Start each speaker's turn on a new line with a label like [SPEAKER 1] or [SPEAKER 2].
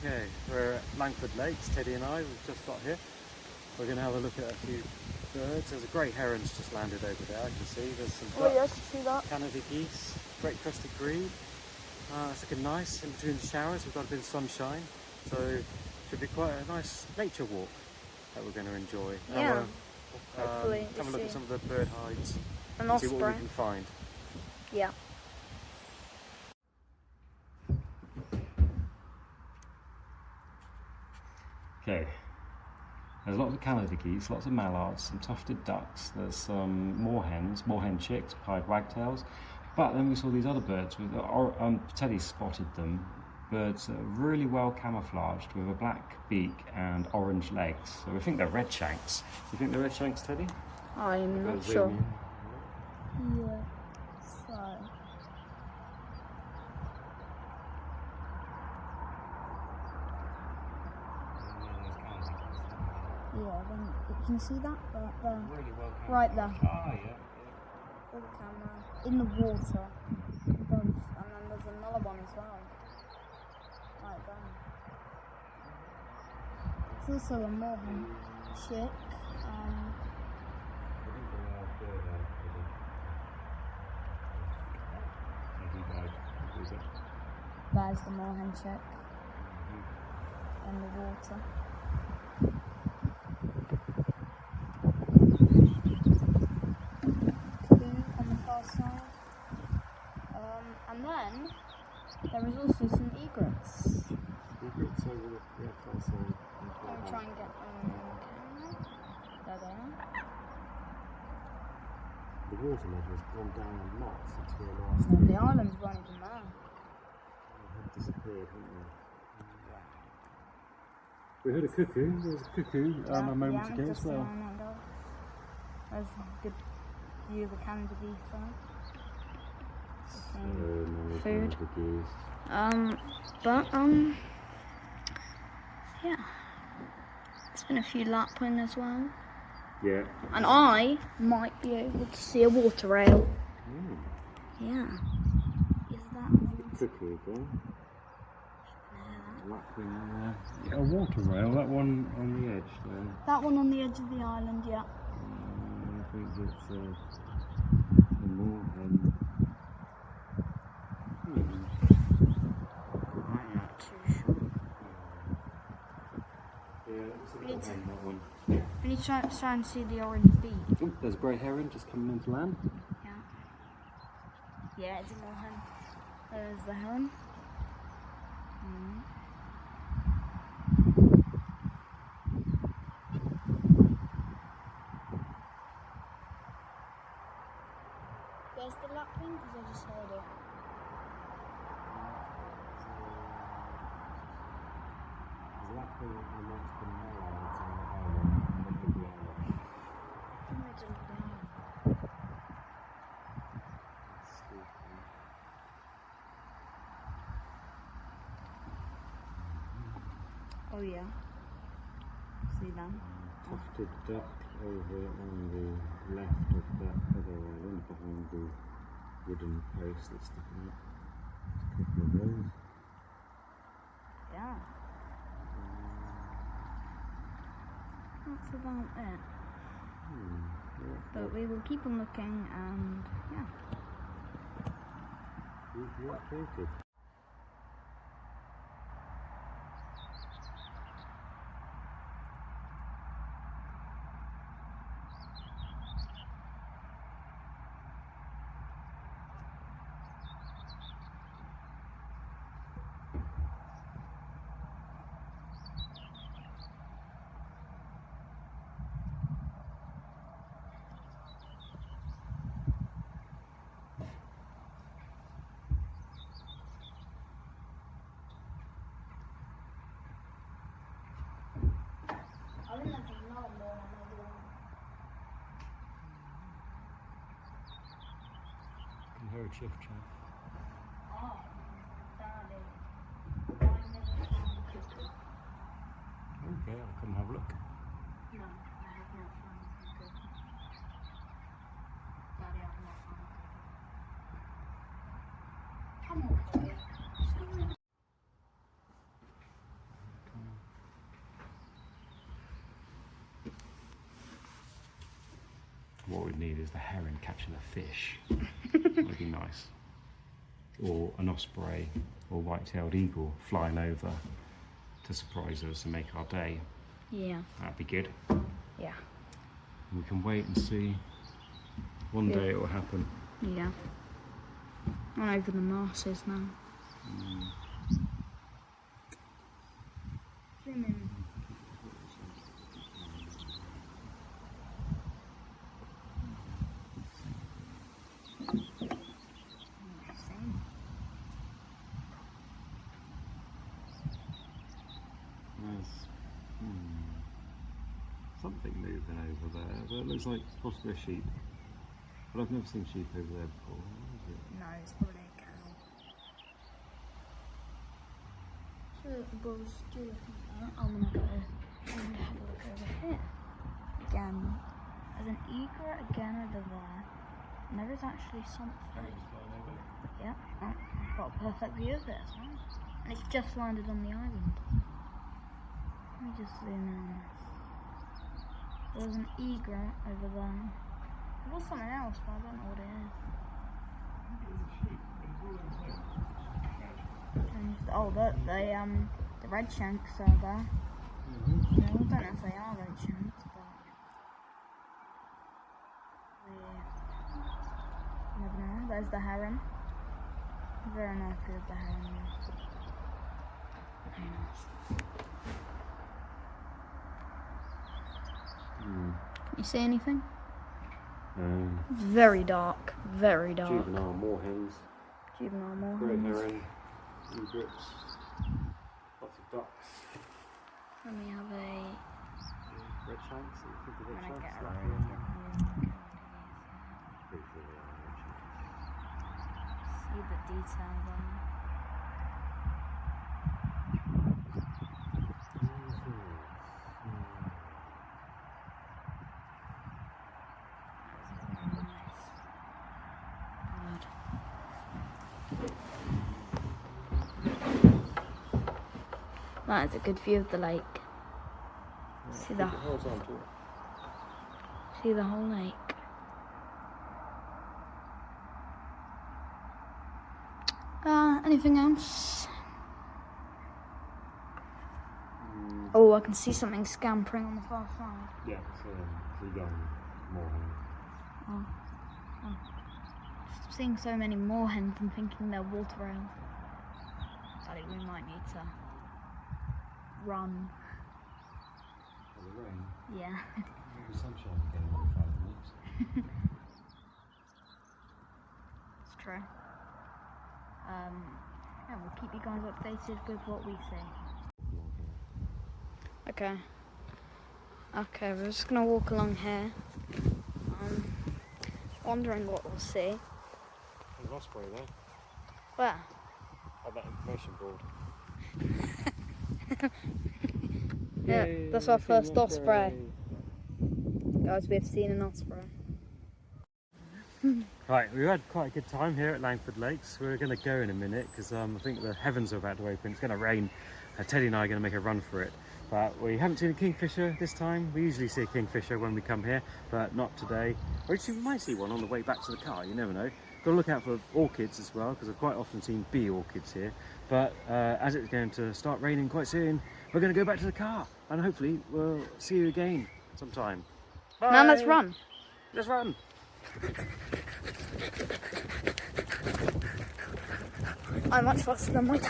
[SPEAKER 1] Okay, we're at Langford Lakes, Teddy and I, we've just got here. We're going to have a look at a few birds. There's a grey heron's just landed over there, I can see. There's some ducks,
[SPEAKER 2] yes, see that.
[SPEAKER 1] Canada geese, great crested grebe. It's looking nice in between the showers. We've got a bit of sunshine, so it should be quite a nice nature walk that we're going to enjoy.
[SPEAKER 2] Yeah,
[SPEAKER 1] hopefully have a look at some of the bird hides and see what we can find.
[SPEAKER 2] Yeah.
[SPEAKER 1] Okay, there's lots of Canada geese, lots of mallards, some tufted ducks, there's some moorhen chicks, pied wagtails, but then we saw these other birds, Teddy spotted them, birds that are really well camouflaged with a black beak and orange legs, so we think they're redshanks. Do you think they're redshanks, Teddy?
[SPEAKER 2] I'm not sure. Yeah, so... Yeah, then you can see that right there.
[SPEAKER 1] Really well
[SPEAKER 2] right there.
[SPEAKER 1] Ah, yeah.
[SPEAKER 2] Full camera in the water. Above. And then there's another one as well. Right there. There's also a moorhen chick. There's the moorhen chick in the water. On the far side. And then there is also some egrets.
[SPEAKER 1] Egrets over the far side.
[SPEAKER 2] I'll try and get on camera. There they are.
[SPEAKER 1] The water level has gone down a lot since we were last
[SPEAKER 2] And the islands weren't even there.
[SPEAKER 1] They have disappeared, haven't they? We heard a cuckoo. There was a cuckoo a moment ago as well.
[SPEAKER 2] There's a good view of the Canada geese there. Food. Yeah. There's been a few lapwing as well.
[SPEAKER 1] Yeah.
[SPEAKER 2] And I might be able to see a water rail. Yeah. Is that
[SPEAKER 1] cuckoo again? Lapwing there. A water rail, that one on the edge there.
[SPEAKER 2] That one on the edge of the island, yeah.
[SPEAKER 1] I think it's a moorhen.
[SPEAKER 2] I'm not too sure.
[SPEAKER 1] Yeah, it's a moorhen, that one.
[SPEAKER 2] We need to try and see the orange beak.
[SPEAKER 1] Oh, there's a grey heron just coming into land.
[SPEAKER 2] Yeah. Yeah, it's a moorhen. There's the heron. Where's the lapwing? Because I just heard it.
[SPEAKER 1] There's a lapwing amongst the mallards on the island.
[SPEAKER 2] Oh yeah. See them?
[SPEAKER 1] Tufted duck over on the left of that other island behind the wooden post that's sticking up. A couple of those.
[SPEAKER 2] Yeah. That's about it.
[SPEAKER 1] Yeah.
[SPEAKER 2] But we will keep on looking and yeah.
[SPEAKER 1] Keep you updated.
[SPEAKER 2] I think that's another moorhen as well.
[SPEAKER 1] You can hear a chiff-chaff.
[SPEAKER 2] Oh, darling. I never found a cuckoo.
[SPEAKER 1] Okay, I'll come have a look.
[SPEAKER 2] No, I have not found a cuckoo. Daddy, I have not found a cuckoo. Come on, Daddy.
[SPEAKER 1] is the heron catching a fish. That'd be nice. Or an osprey or white-tailed eagle flying over to surprise us and make our day.
[SPEAKER 2] Yeah.
[SPEAKER 1] That'd be good.
[SPEAKER 2] Yeah.
[SPEAKER 1] We can wait and see. One day it will happen.
[SPEAKER 2] Yeah. I'm over the masses now. Zoom in.
[SPEAKER 1] There's something moving over there, but it looks like possibly a sheep. But I've never seen sheep over there before. What is it?
[SPEAKER 2] No, it's probably a cow. So, Buzz, do you look at that? I'm gonna have a look over here. Again, there's an egret again over there. And there is actually something. Yeah, oh, I've got a perfect view of it as well. And it's just landed on the island. Let me just zoom in. There's an egret over there. There was something else, but I don't know what it is. And, oh, the red shanks are there. Yeah, I don't know if they are red shanks, but you never know. There's the heron. Very nice view of the heron. Very nice. You see anything? Very dark, very dark.
[SPEAKER 1] Juvenile moorhens.
[SPEAKER 2] Juvenile
[SPEAKER 1] Grey
[SPEAKER 2] moorhens.
[SPEAKER 1] heron. Egrets. Lots of ducks.
[SPEAKER 2] Then we have a.
[SPEAKER 1] Red shanks. You think of
[SPEAKER 2] I'm
[SPEAKER 1] red
[SPEAKER 2] gonna
[SPEAKER 1] shanks?
[SPEAKER 2] get a really good view.
[SPEAKER 1] Pretty sure they are red shanks.
[SPEAKER 2] See the details on them. That is a good view of the lake. See the whole lake. Anything else? Oh, I can see something scampering on the far side.
[SPEAKER 1] Yeah, it's a young moorhen.
[SPEAKER 2] Oh. Just seeing so many moorhens and thinking they're water rails. I think we might need to run.
[SPEAKER 1] For the rain?
[SPEAKER 2] Yeah.
[SPEAKER 1] Maybe sunshine again in 5 minutes.
[SPEAKER 2] It's true. Yeah, we'll keep you guys updated with what we see. Okay. Okay, we're just gonna walk along here. Wondering what we'll see.
[SPEAKER 1] There's an osprey there.
[SPEAKER 2] Where?
[SPEAKER 1] At that information board.
[SPEAKER 2] Yeah,
[SPEAKER 1] Yay,
[SPEAKER 2] that's our
[SPEAKER 1] we've seen
[SPEAKER 2] first
[SPEAKER 1] an
[SPEAKER 2] osprey. Guys, we have seen an osprey.
[SPEAKER 1] Right, we've had quite a good time here at Langford Lakes. We're going to go in a minute because I think the heavens are about to open. It's going to rain. Teddy and I are going to make a run for it. But we haven't seen a kingfisher this time. We usually see a kingfisher when we come here, but not today. Or actually, we might see one on the way back to the car, you never know. Got to look out for orchids as well, because I've quite often seen bee orchids here. But as it's going to start raining quite soon, we're going to go back to the car. And hopefully we'll see you again sometime. Bye.
[SPEAKER 2] Now let's run.
[SPEAKER 1] Let's run.
[SPEAKER 2] I'm much faster than my dad.